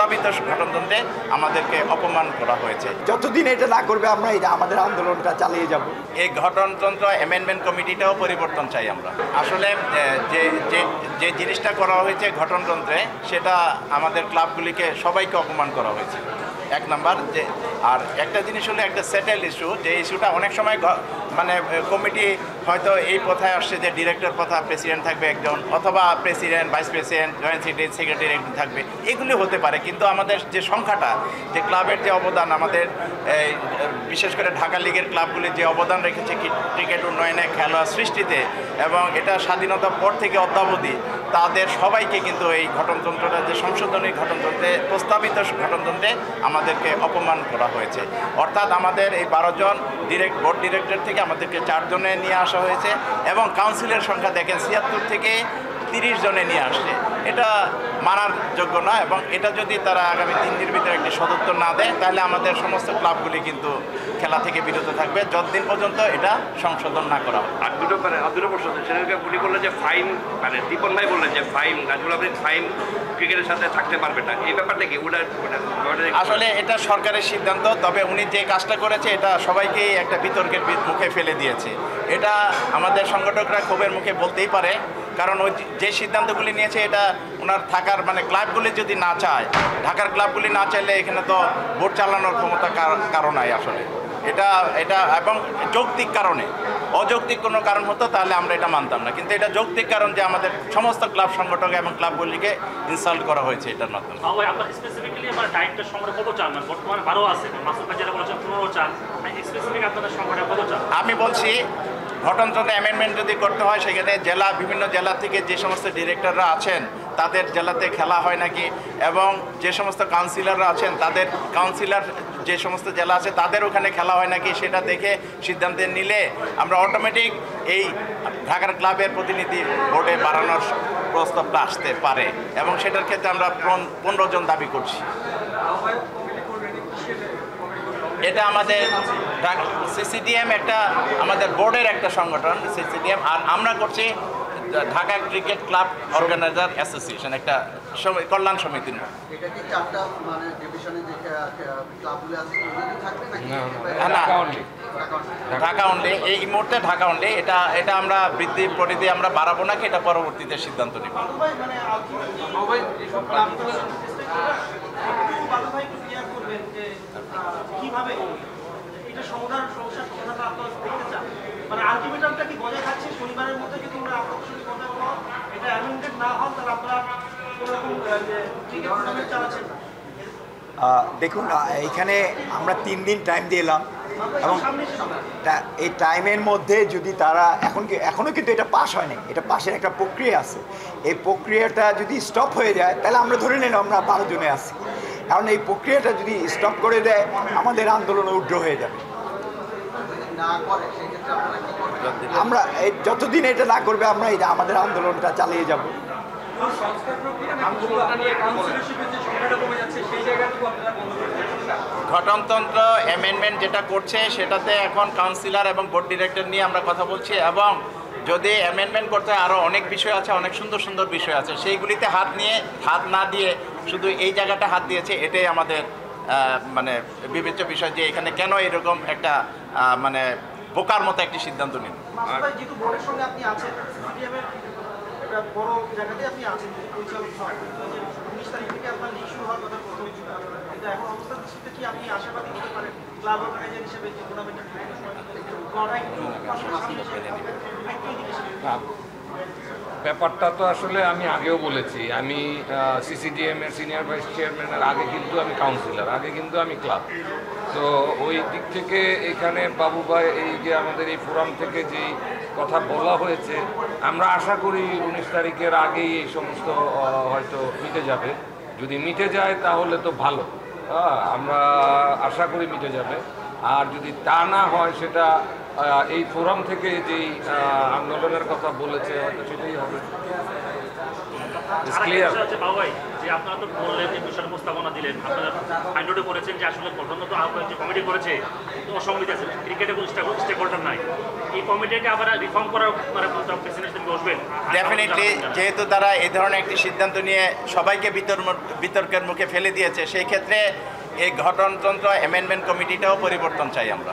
প্রস্তাবিত গঠনতন্ত্রে আমাদেরকে অপমান করা হয়েছে। যতদিন এটা না করবে আমরা আমাদের আন্দোলনটা চালিয়ে যাব। এই গঠনতন্ত্র অ্যামেন্ডমেন্ট কমিটিটাও পরিবর্তন চাই আমরা। আসলে যে যে যে জিনিসটা করা হয়েছে গঠনতন্ত্রে, সেটা আমাদের ক্লাবগুলিকে সবাইকে অপমান করা হয়েছে, এক নাম্বার। যে আর একটা জিনিস হলো একটা সেটেল ইস্যু, যে ইস্যুটা অনেক সময় মানে কমিটি হয়তো এই কথায় আসছে যে ডিরেক্টর কথা প্রেসিডেন্ট থাকবে একজন, অথবা president, vice president, joint secretary একজন থাকবে, এগুলি হতে পারে। কিন্তু আমাদের যে সংখ্যাটা, যে ক্লাবের যে অবদান, আমাদের বিশেষ করে ঢাকা লিগের ক্লাবগুলির যে অবদান রেখেছে ক্রিকেট উন্নয়নে, খেলা সৃষ্টিতে, এবং এটা স্বাধীনতার পর থেকে অদ্যাবধি, তাদের সবাইকে কিন্তু এই গঠনতন্ত্রটা, যে সংশোধনী গঠনতন্ত্রে, প্রস্তাবিত গঠনতন্ত্রে আমাদেরকে অপমান করা হয়েছে। অর্থাৎ আমাদের এই 12 জন বোর্ড ডিরেক্টর থেকে আমাদেরকে 4 জনে নিয়ে আসা হয়েছে, এবং কাউন্সিলের সংখ্যা দেখেন 76 থেকে 30 জনে নিয়ে আসছে। এটা মানার যোগ্য না, এবং এটা যদি তারা আগামী 3 দিনের ভিতরে একটি সদুত্তর না দেয়, তাহলে আমাদের সমস্ত ক্লাবগুলি কিন্তু খেলা থেকে বিরত থাকবে যতদিন পর্যন্ত এটা সংশোধন না করা হয়। আর দুটো প্রশ্ন, সেটাকে উনি বললেন যে ফাইন, মানে দীপন ভাই বললেন যে ফাইন, নাজমুল আহমেদ ফাইন ক্রিকেটের সাথে থাকতে পারবে না, এই ব্যাপারটা কি? আসলে এটা সরকারের সিদ্ধান্ত, তবে উনি যে কাজটা করেছে এটা সবাইকেই একটা বিতর্কের মুখে ফেলে দিয়েছে। এটা আমাদের সংগঠকরা ক্ষোভের মুখে বলতেই পারে, কারণ ওই যে সিদ্ধান্তগুলি নিয়েছে, এটা ওনার থাকার, মানে ক্লাবগুলি যদি না চায়, ঢাকার ক্লাবগুলি না চাইলে এখানে তো ভোট চালানোর ক্ষমতা কারণ নাই আসলে। এটা এবং যৌক্তিক কারণে, অযৌক্তিক কোনো কারণ হতো তাহলে আমরা এটা মানতাম না, কিন্তু এটা যৌক্তিক কারণ যে আমাদের সমস্ত ক্লাব সংগঠক এবং ক্লাবগুলিকে ইনসাল্ট করা হয়েছে এটার মাধ্যমে। আমি বলছি গঠনতন্ত্র অ্যামেন্ডমেন্ট যদি করতে হয়, সেখানে বিভিন্ন জেলা থেকে যে সমস্ত ডিরেক্টররা আছেন তাদের জেলাতে খেলা হয় নাকি, এবং যে সমস্ত কাউন্সিলররা আছেন তাদের কাউন্সিলর যে সমস্ত জেলা আছে তাদের ওখানে খেলা হয় নাকি, সেটা দেখে সিদ্ধান্ত নিলে আমরা অটোমেটিক এই ঢাকার ক্লাবের প্রতিনিধি বোর্ডে বাড়ানোর প্রস্তাবটা আসতে পারে, এবং সেটার ক্ষেত্রে আমরা 15 জন দাবি করছি। এটা আমাদের সিসিডিএম একটা আমাদের বোর্ডের একটা সংগঠন সিসিডিএম, আর আমরা করছি Dhaka cricket club organizer association, একটা কল্যাণ সমিতির। ঢাকা অনলি, এই মুহূর্তে ঢাকা অনলি। এটা আমরা বৃদ্ধি পরিধি আমরা বাড়াবো নাকি, এটা পরবর্তীতে সিদ্ধান্ত নেব। কিভাবে এটা সমস্যার সমাধান আপনারা দেখতে চান? মানে আলটিমেটামটা কি বজায় থাকছে? শনিবারের মধ্যে যদি আমরা আপনাদের কথা বলা, এটা অ্যামেন্ডেড না হয়, তাহলে আপনারা কোনোরকম ক্রিকেট টুর্নামেন্ট চালাচ্ছেন না? দেখুন, এখানে আমরা 3 দিন টাইম দিলাম, এবং এই টাইমের মধ্যে যদি তারা এখনও কিন্তু এটা পাস হয়নি, এটা পাশের একটা প্রক্রিয়া আছে। এই প্রক্রিয়াটা যদি স্টপ হয়ে যায়, তাহলে আমরা ধরে নিলাম আমরা 12 জনে আছি। কারণ এই প্রক্রিয়াটা যদি স্টপ করে দেয়, আমাদের আন্দোলন উগ্র হয়ে যাবে। আমরা যতদিন এটা না করবে আমরা আমাদের আন্দোলনটা চালিয়ে যাব। গঠনতন্ত্র অ্যামেন্ডমেন্ট যেটা করছে, সেটাতে এখন কাউন্সিলর এবং বোর্ড ডিরেক্টর নিয়ে আমরা কথা বলছি, এবং যদি অ্যামেন্ডমেন্ট করতে হয়, আরও অনেক বিষয় আছে, অনেক সুন্দর সুন্দর বিষয় আছে, সেইগুলিতে হাত না দিয়ে শুধু এই জায়গাটা হাত দিয়েছে, এটাই আমাদের মানে বিবেচ্য বিষয়, যে এখানে কেন এরকম একটা মানে বোকার মতো একটি সিদ্ধান্ত নিন। যেহেতু বোর্ডের সঙ্গে আপনি আছেন, একটা বড় জায়গাতে আপনি আছেন, 19 তারিখ থেকে আপনার লিগ শুরু হওয়ার কথা, কিন্তু এখন অবস্থার দৃষ্টিতে কি আপনি আশাবাদী হতে পারেন ক্লাব অর্গানাইজার হিসেবে যে টুর্নামেন্টের ব্যাপারটা তো আসলে আমি আগেও বলেছি, আমি সিসিডিএম এর সিনিয়র ভাইস চেয়ারম্যানের আগে কিন্তু আমি কাউন্সিলর, আগে কিন্তু আমি ক্লাব। তো ওই দিক থেকে এখানে বাবু ভাই এই যে আমাদের এই ফোরাম থেকে যেই কথা বলা হয়েছে, আমরা আশা করি 19 তারিখের আগেই এই সমস্ত হয়তো মিটে যাবে। যদি মিটে যায় তাহলে তো ভালো, আমরা আশা করি মিটে যাবে। আর যদি তা না হয়, সেটা এই ফোরাম থেকে যেই আন্দোলনের কথা বলেছে হয়তো সেটাই হবে। ক্লিয়ার। যে আপনারা তো বললেন যে বিষয়টা প্রস্তাবনা দিলেন, আপনারা ফাইন্ডে করেছেন যে আসলে প্রধানত আহ্বায়ক যে কমিটি করেছে অসংবিধা আছে, ক্রিকেটে কোনো স্টেক হোল্ডার নাই, এই কমিটিকে আবার রিফর্ম করার মানে প্রেসিডেন্ট বসবেন। ডেফিনেটলি, যেহেতু তারা এই ধরনের একটি সিদ্ধান্ত নিয়ে সবাইকে বিতর্কের মুখে ফেলে দিয়েছে, সেই ক্ষেত্রে এই গঠনতন্ত্র অ্যামেন্ডমেন্ট কমিটিটাও পরিবর্তন চাই আমরা।